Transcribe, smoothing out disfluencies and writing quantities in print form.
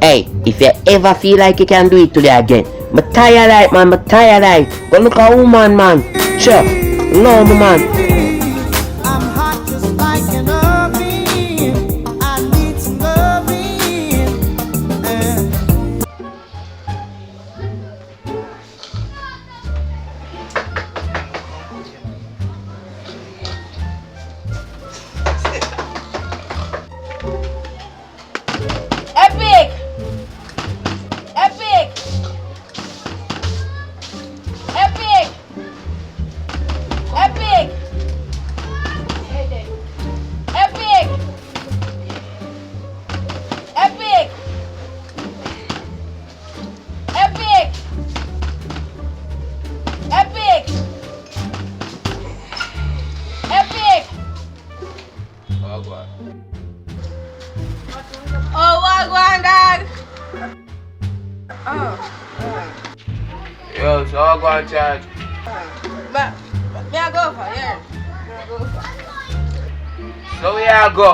Hey, if you ever feel like you can do it today again, me tired like man, me tired like. Go look a woman, man. Sure, no man. I'm hot just like an oven. I need some loving. Epic! Epic! Epic! Epic! Epic! Epic! Epic! Epic! Epic! Oh, wagwan, dog! Oh. Yo, so I'll go and charge. But, me I go for, yeah. Me I go for. So we are go.